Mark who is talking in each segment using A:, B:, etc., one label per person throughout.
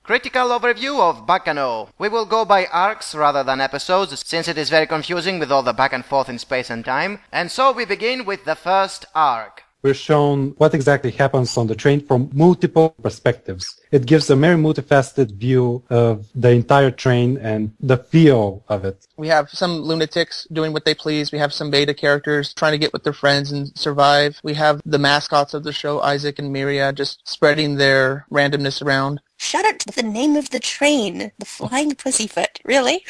A: Critical overview of Baccano. We will go by arcs rather than episodes, since it is very confusing with all the back and forth in space and time. And so we begin with the first arc.
B: We're shown what exactly happens on the train from multiple perspectives. It gives a very multifaceted view of the entire train and the feel of it.
C: We have some lunatics doing what they please. We have some beta characters trying to get with their friends and survive. We have the mascots of the show, Isaac and Miria, just spreading their randomness around.
D: Shout out to the name of the train, the Flying Pussyfoot. Really?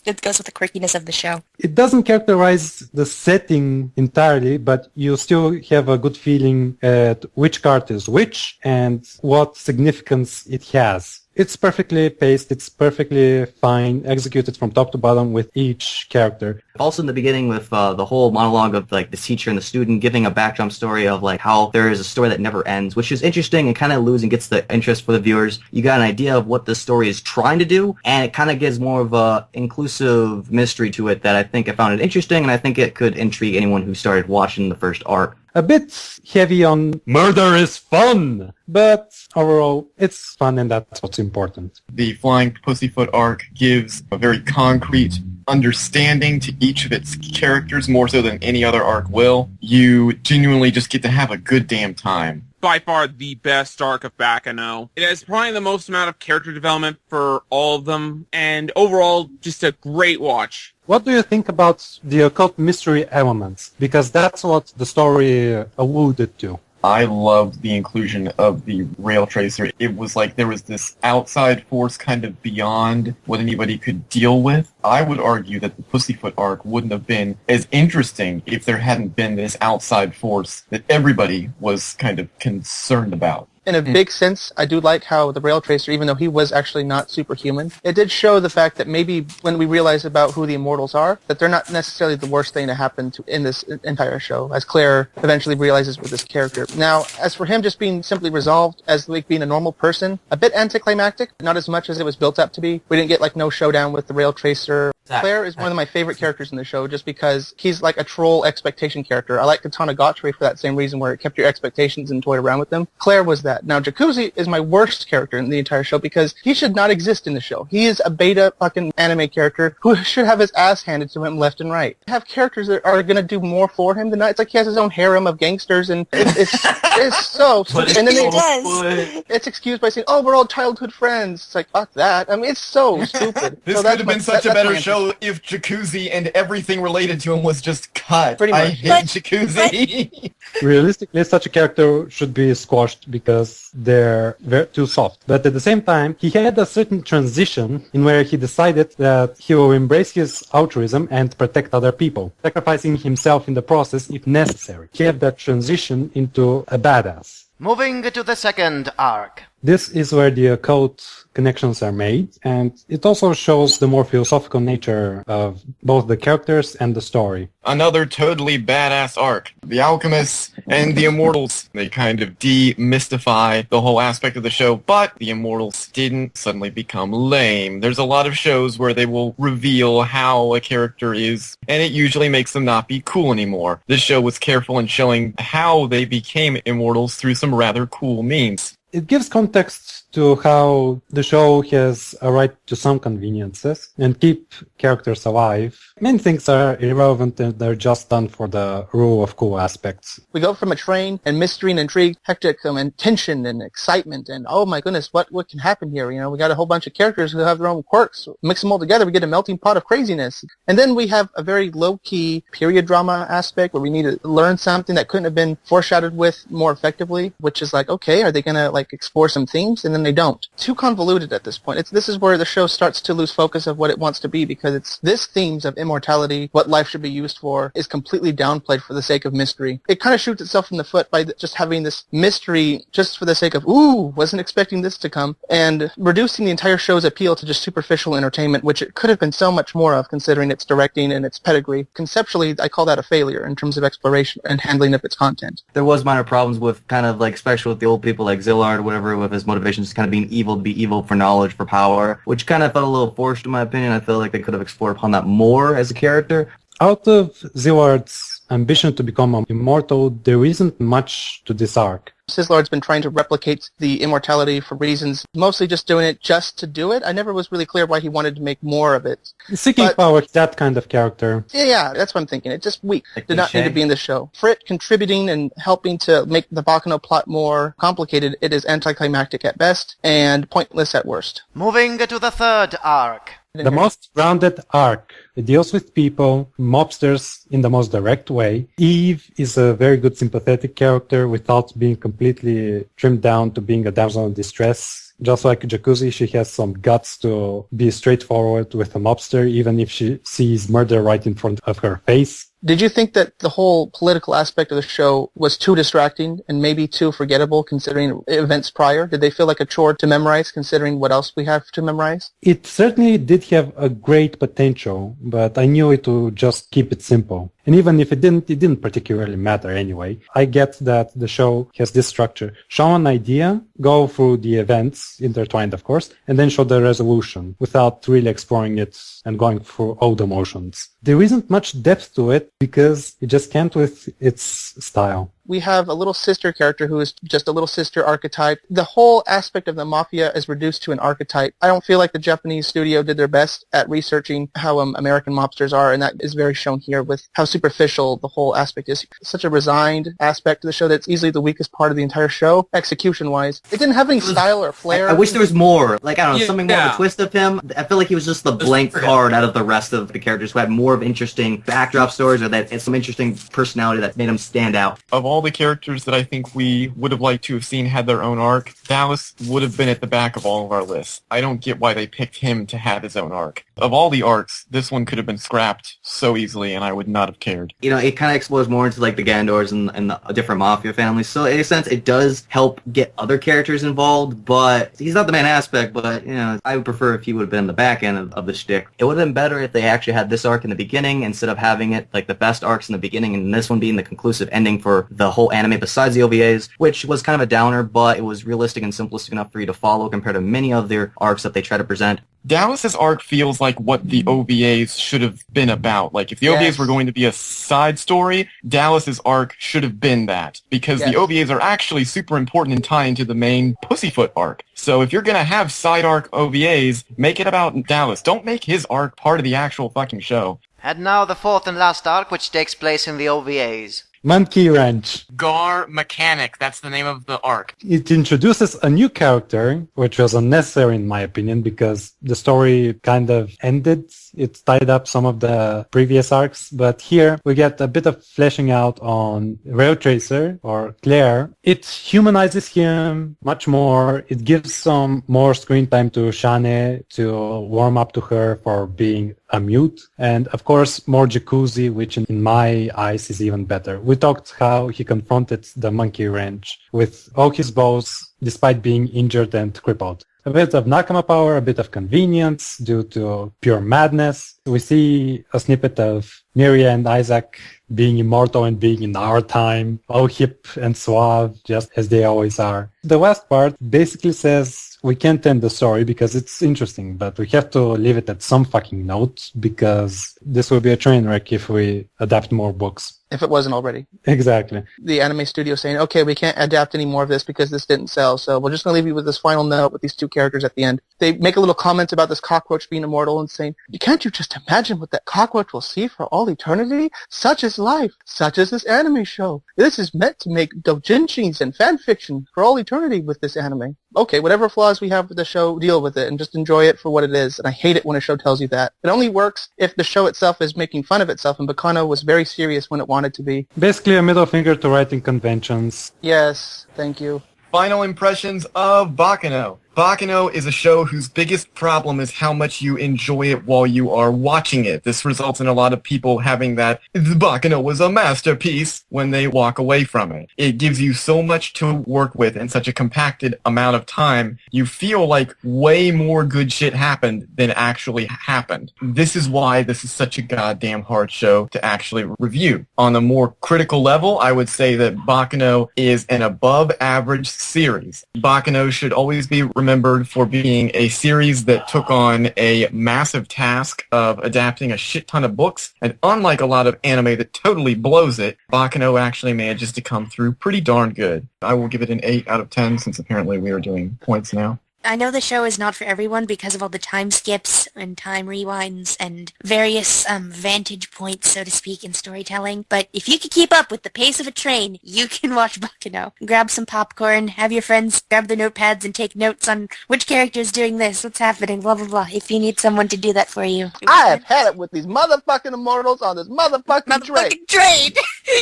D: It goes with the quirkiness of the show.
B: It doesn't characterize the setting entirely, but you still have a good feeling at which card is which and what significance it has. It's perfectly paced, it's perfectly fine, executed from top to bottom with each character.
E: Also in the beginning with the whole monologue of like the teacher and the student giving a backdrop story of like how there is a story that never ends, which is interesting and kind of loses and gets the interest for the viewers. You got an idea of what the story is trying to do, and it kind of gives more of a inclusive mystery to it that I think I found it interesting, and I think it could intrigue anyone who started watching the first arc.
B: A bit heavy on murder is fun, but overall it's fun and that's what's important.
F: The Flying Pussyfoot arc gives a very concrete understanding to each of its characters more so than any other arc will. You genuinely just get to have a good damn time.
G: By far the best arc of Baccano. It has probably the most amount of character development for all of them, and overall, just a great watch.
B: What do you think about the occult mystery elements? Because that's what the story alluded to.
F: I loved the inclusion of the rail tracer. It was like there was this outside force kind of beyond what anybody could deal with. I would argue that the Pussyfoot arc wouldn't have been as interesting if there hadn't been this outside force that everybody was kind of concerned about.
C: In a big sense, I do like how the Rail Tracer, even though he was actually not superhuman, it did show the fact that maybe when we realize about who the Immortals are, that they're not necessarily the worst thing to happen in this entire show, as Claire eventually realizes with this character. Now, as for him just being simply resolved as like being a normal person, a bit anticlimactic, not as much as it was built up to be. We didn't get like no showdown with the Rail Tracer. Claire is one of my favorite characters in the show just because he's like a troll expectation character. I like Katana Gotchray for that same reason where it kept your expectations and toyed around with them. Claire was that. Now, Jacuzzi is my worst character in the entire show because he should not exist in the show. He is a beta fucking anime character who should have his ass handed to him left and right. Have characters that are going to do more for him than that. It's like he has his own harem of gangsters and it's so stupid. And then it's excused by saying, oh, we're all childhood friends. It's like, fuck that. I mean, it's so stupid.
F: This
C: so
F: could have been such a better show if Jacuzzi and everything related to him was just cut.
C: Pretty much.
F: I hate Jacuzzi.
B: Realistically, such a character should be squashed because they're too soft. But at the same time, he had a certain transition in where he decided that he will embrace his altruism and protect other people, sacrificing himself in the process if necessary. He had that transition into a badass.
A: Moving to the second arc.
B: This is where the occult connections are made, and it also shows the more philosophical nature of both the characters and the story.
F: Another totally badass arc. The Alchemists and the Immortals, they kind of demystify the whole aspect of the show, but the Immortals didn't suddenly become lame. There's a lot of shows where they will reveal how a character is, and it usually makes them not be cool anymore. This show was careful in showing how they became Immortals through some rather cool means.
B: It gives context to how the show has a right to some conveniences and keep characters alive. Many things are irrelevant and they're just done for the rule of cool aspects.
C: We go from a train and mystery and intrigue, hectic and tension and excitement and oh my goodness, what can happen here? You know, we got a whole bunch of characters who have their own quirks. Mix them all together, we get a melting pot of craziness. And then we have a very low-key period drama aspect where we need to learn something that couldn't have been foreshadowed with more effectively, which is like, okay, are they going to like explore some themes? And then they don't. Too convoluted at this point. This is where the show starts to lose focus of what it wants to be because it's this themes of immortality, what life should be used for, is completely downplayed for the sake of mystery. It kind of shoots itself in the foot by just having this mystery just for the sake of, ooh, wasn't expecting this to come, and reducing the entire show's appeal to just superficial entertainment, which it could have been so much more of considering its directing and its pedigree. Conceptually, I call that a failure in terms of exploration and handling of its content.
E: There was minor problems with kind of like, especially with the old people like Zillard or whatever, with his motivations kind of being evil to be evil for knowledge, for power, which kind of felt a little forced in my opinion. I feel like they could have explored upon that more as a character.
B: Out of Zillard's ambition to become immortal, there isn't much to this arc.
C: Sizzlord's been trying to replicate the immortality for reasons, mostly just doing it just to do it. I never was really clear why he wanted to make more of it.
B: Seeking power, that kind of character.
C: Yeah, that's what I'm thinking. It's just weak.
E: Like
C: Did not need to be in the show. For it contributing and helping to make the Baccano plot more complicated, it is anticlimactic at best and pointless at worst.
A: Moving to the third arc.
B: The most grounded arc. It deals with people, mobsters in the most direct way. Eve is a very good sympathetic character without being completely trimmed down to being a damsel in distress. Just like Jacuzzi, she has some guts to be straightforward with a mobster, even if she sees murder right in front of her face.
C: Did you think that the whole political aspect of the show was too distracting and maybe too forgettable considering events prior? Did they feel like a chore to memorize considering what else we have to memorize?
B: It certainly did have a great potential, but I knew it to just keep it simple. And even if it didn't particularly matter anyway. I get that the show has this structure. Show an idea, go through the events, intertwined of course, and then show the resolution without really exploring it and going through all the motions. There isn't much depth to it because it just can't with its style.
C: We have a little sister character who is just a little sister archetype. The whole aspect of the mafia is reduced to an archetype. I don't feel like the Japanese studio did their best at researching how American mobsters are, and that is very shown here with how superficial the whole aspect is. Such a resigned aspect to the show that's easily the weakest part of the entire show, execution-wise. It didn't have any style or flair.
E: I wish there was more. Like, I don't know, something more of
G: Yeah.
E: a twist of him. I feel like he was just the blank card out of the rest of the characters who had more of interesting backdrop stories or that had some interesting personality that made him stand out.
F: Of all the characters that I think we would have liked to have seen had their own arc, Dallas would have been at the back of all of our lists. I don't get why they picked him to have his own arc. Of all the arcs, this one could have been scrapped so easily and I would not have cared.
E: You know, it kind of explores more into like the Gandors and the different mafia families. So in a sense, it does help get other characters involved, but he's not the main aspect, but, you know, I would prefer if he would have been the back end of the shtick. It would have been better if they actually had this arc in the beginning instead of having it like the best arcs in the beginning and this one being the conclusive ending for the whole anime besides the OVAs, which was kind of a downer, but it was realistic and simplistic enough for you to follow compared to many of their arcs that they try to present.
F: Dallas's arc feels like what the OVAs should have been about. Like, if the OVAs were going to be a side story, Dallas's arc should have been that. Because the OVAs are actually super important in tying to the main Pussyfoot arc. So if you're going to have side arc OVAs, make it about Dallas. Don't make his arc part of the actual fucking show.
A: And now the fourth and last arc, which takes place in the OVAs.
B: Monkey Wrench.
G: Gar Mechanic, that's the name of the arc.
B: It introduces a new character, which was unnecessary in my opinion, because the story kind of ended. It tied up some of the previous arcs, but here we get a bit of fleshing out on Rail Tracer, or Claire. It humanizes him much more. It gives some more screen time to Shane to warm up to her for being a mute. And of course, more Jacuzzi, which in my eyes is even better. We talked how he confronted the Monkey Wrench with all his bows, despite being injured and crippled. A bit of Nakama power, a bit of convenience due to pure madness. We see a snippet of Miria and Isaac being immortal and being in our time, all hip and suave, just as they always are. The last part basically says we can't end the story because it's interesting, but we have to leave it at some fucking note because this will be a train wreck if we adapt more books.
C: If it wasn't already.
B: Exactly.
C: The anime studio saying, okay, we can't adapt any more of this because this didn't sell, so we're just going to leave you with this final note with these two characters at the end. They make a little comment about this cockroach being immortal and saying, can't you just imagine what that cockroach will see for all eternity? Such is life. Such is this anime show. This is meant to make doujinshis and fan fiction for all eternity with this anime. Okay, whatever flaws we have with the show, deal with it and just enjoy it for what it is. And I hate it when a show tells you that. It only works if the show itself is making fun of itself, and Baccano was very serious when it wanted to be.
B: Basically a middle finger to writing conventions.
C: Yes, thank you.
F: Final impressions of Baccano. Baccano is a show whose biggest problem is how much you enjoy it while you are watching it. This results in a lot of people having that Baccano was a masterpiece when they walk away from it. It gives you so much to work with in such a compacted amount of time. You feel like way more good shit happened than actually happened. This is why this is such a goddamn hard show to actually review. On a more critical level, I would say that Baccano is an above average series. Baccano should always be remembered for being a series that took on a massive task of adapting a shit ton of books, and unlike a lot of anime that totally blows it, Baccano actually manages to come through pretty darn good. I will give it an 8 out of 10 since apparently we are doing points now.
D: I know the show is not for everyone because of all the time skips and time rewinds and various vantage points, so to speak, in storytelling. But if you can keep up with the pace of a train, you can watch Baccano. Grab some popcorn, have your friends grab their notepads and take notes on which character is doing this, what's happening, blah, blah, blah, if you need someone to do that for you.
C: I have had it with these motherfucking immortals on this motherfucking train.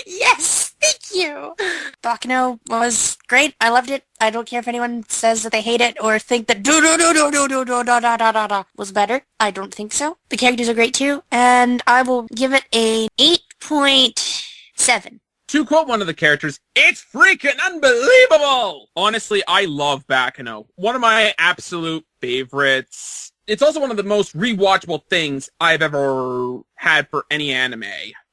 D: Yes! Thank you! Baccano was great. I loved it. I don't care if anyone says that they hate it or think that was better. I don't think so. The characters are great too, and I will give it a 8.7.
G: To quote one of the characters, it's freaking unbelievable! Honestly, I love Baccano. One of my absolute favorites. It's also one of the most rewatchable things I've ever had for any anime.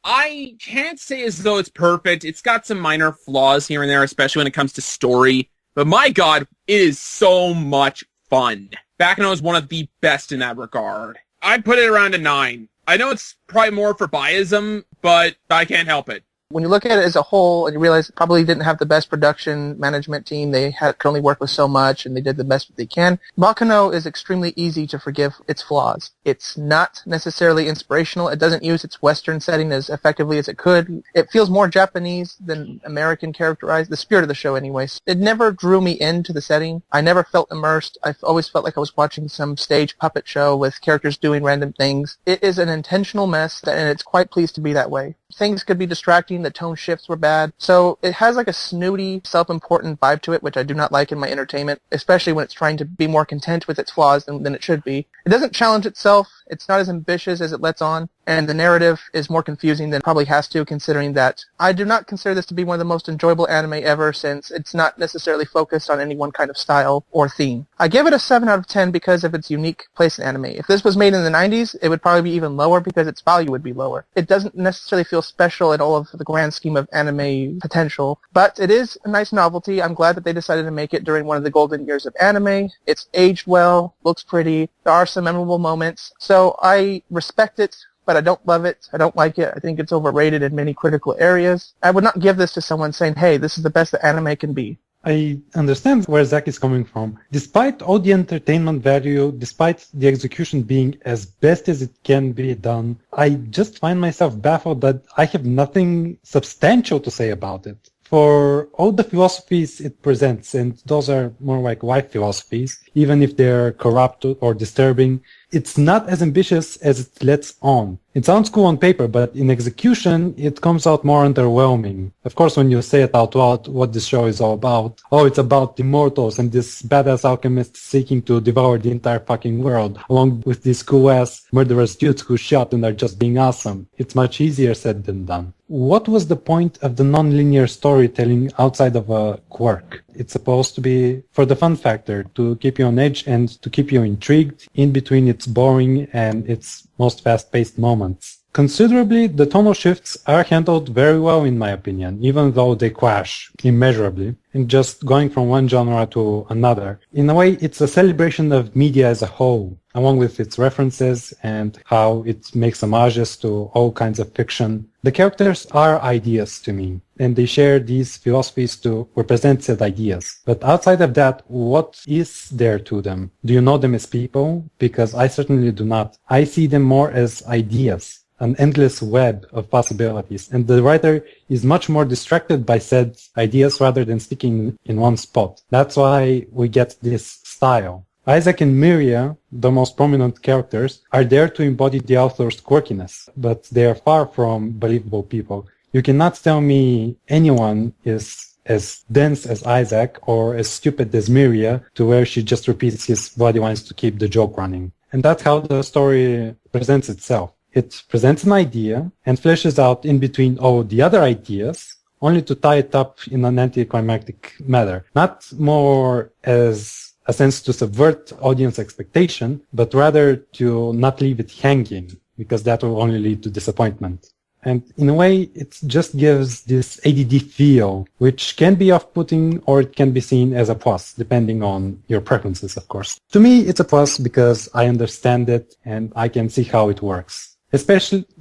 G: I can't say as though it's perfect. It's got some minor flaws here and there, especially when it comes to story. But my god, it is so much fun. Baccano is one of the best in that regard. I'd put it around a 9. I know it's probably more for biasm, but I can't help it.
C: When you look at it as a whole and you realize it probably didn't have the best production management team, they could only work with so much and they did the best that they can, Baccano is extremely easy to forgive its flaws. It's not necessarily inspirational. It doesn't use its Western setting as effectively as it could. It feels more Japanese than American characterized, the spirit of the show anyways. It never drew me into the setting. I never felt immersed. I've always felt like I was watching some stage puppet show with characters doing random things. It is an intentional mess and it's quite pleased to be that way. Things could be distracting, the tone shifts were bad. So it has like a snooty, self-important vibe to it, which I do not like in my entertainment, especially when it's trying to be more content with its flaws than it should be. It doesn't challenge itself, it's not as ambitious as it lets on, and the narrative is more confusing than it probably has to, considering that I do not consider this to be one of the most enjoyable anime ever, since it's not necessarily focused on any one kind of style or theme. I give it a 7 out of 10 because of its unique place in anime. If this was made in the 90s, it would probably be even lower because its value would be lower. It doesn't necessarily feel special in all of the grand scheme of anime potential, but it is a nice novelty. I'm glad that they decided to make it during one of the golden years of anime. It's aged well, looks pretty, there are some memorable moments, so I respect it, but I don't love it. I don't like it. I think it's overrated in many critical areas. I would not give this to someone saying, hey, this is the best that anime can be.
B: I understand where Zach is coming from. Despite all the entertainment value, despite the execution being as best as it can be done, I just find myself baffled that I have nothing substantial to say about it. For all the philosophies it presents, and those are more like life philosophies, even if they're corrupt or disturbing, it's not as ambitious as it lets on. It sounds cool on paper, but in execution, it comes out more underwhelming. Of course, when you say it out loud, what this show is all about, oh, it's about immortals and this badass alchemist seeking to devour the entire fucking world, along with these cool-ass murderous dudes who shot and are just being awesome. It's much easier said than done. What was the point of the non-linear storytelling outside of a quirk? It's supposed to be for the fun factor, to keep you on edge and to keep you intrigued in between its boring and its most fast-paced moments. Considerably, the tonal shifts are handled very well in my opinion, even though they clash immeasurably, in just going from one genre to another. In a way, it's a celebration of media as a whole, along with its references and how it makes homages to all kinds of fiction. The characters are ideas to me, and they share these philosophies to represent said ideas. But outside of that, what is there to them? Do you know them as people? Because I certainly do not. I see them more as ideas, an endless web of possibilities, and the writer is much more distracted by said ideas rather than sticking in one spot. That's why we get this style. Isaac and Miria, the most prominent characters, are there to embody the author's quirkiness, but they are far from believable people. You cannot tell me anyone is as dense as Isaac or as stupid as Miria to where she just repeats his bloody lines to keep the joke running. And that's how the story presents itself. It presents an idea and fleshes out in between all the other ideas, only to tie it up in an anticlimactic manner. Not more as a sense to subvert audience expectation, but rather to not leave it hanging, because that will only lead to disappointment. And in a way, it just gives this ADD feel, which can be off-putting or it can be seen as a plus, depending on your preferences, of course. To me, it's a plus because I understand it and I can see how it works.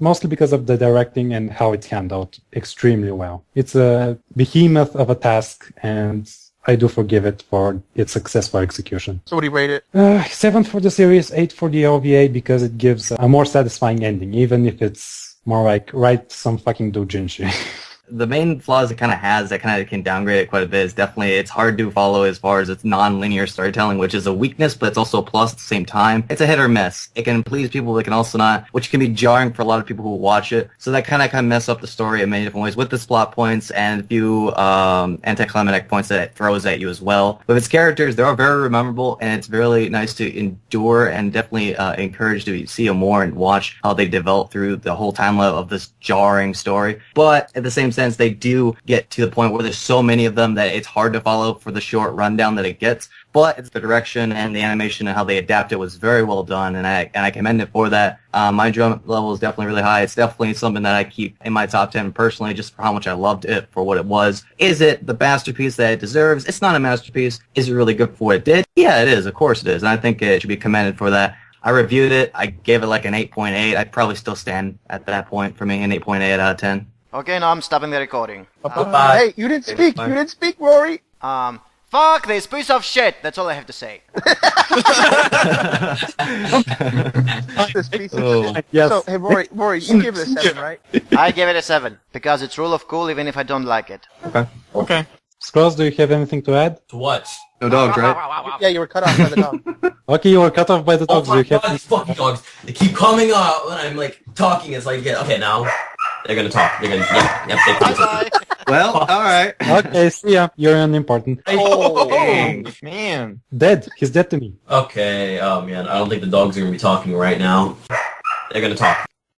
B: Mostly because of the directing and how it's handled extremely well. It's a behemoth of a task and I do forgive it for its successful execution.
C: So what do you rate it?
B: 7 for the series, 8 for the OVA because it gives a more satisfying ending, even if it's more like, write some fucking doujinshi.
E: The main flaws it kind of has that kind of can downgrade it quite a bit is definitely it's hard to follow as far as its non-linear storytelling, which is a weakness, but it's also a plus at the same time. It's a hit or miss. It can please people, it can also not, which can be jarring for a lot of people who watch it. So that kind of mess up the story in many different ways with its plot points and a few anticlimactic points that it throws at you as well. But its characters, they are very memorable, and it's really nice to endure and definitely encourage to see more and watch how they develop through the whole timeline of this jarring story. But at the same sense, they do get to the point where there's so many of them that it's hard to follow for the short rundown that it gets. But it's the direction and the animation and how they adapt it was very well done, and I commend it for that. My enjoyment level is definitely really high. It's definitely something that I keep in my top 10 personally, just for how much I loved it for what it was. Is it the masterpiece that it deserves? It's not a masterpiece. Is it really good for what it did? Yeah, it is. Of course it is, and I think it should be commended for that. I reviewed it. I gave it like an 8.8. I'd probably still stand at that point for me, an 8.8 out of 10.
A: Okay, now I'm stopping the recording.
C: Hey, you didn't speak. You didn't speak, Rory.
A: Fuck this piece of shit. That's all I have to say.
C: This piece of shit.
B: Yes.
C: So, hey, Rory, you give it a 7, right?
A: I give it a 7 because it's rule of cool even if I don't like it.
F: Okay.
B: Scrolls, do you have anything to add?
H: To what?
E: No dogs, right?
C: Yeah, you were cut off by the dog.
B: Okay, you were cut off by the
H: Oh
B: dogs. Do
H: my
B: you have
H: god, these fucking dogs. They keep coming up when I'm like talking. It's like, yeah, okay, now they're gonna talk. They're gonna, yep, they
A: Bye-bye.
E: Well, alright.
B: Okay, see ya. You're unimportant.
F: Oh, man.
B: Dead. He's dead to me.
H: Okay, oh man, I don't think the dogs are gonna be talking right now. They're gonna talk.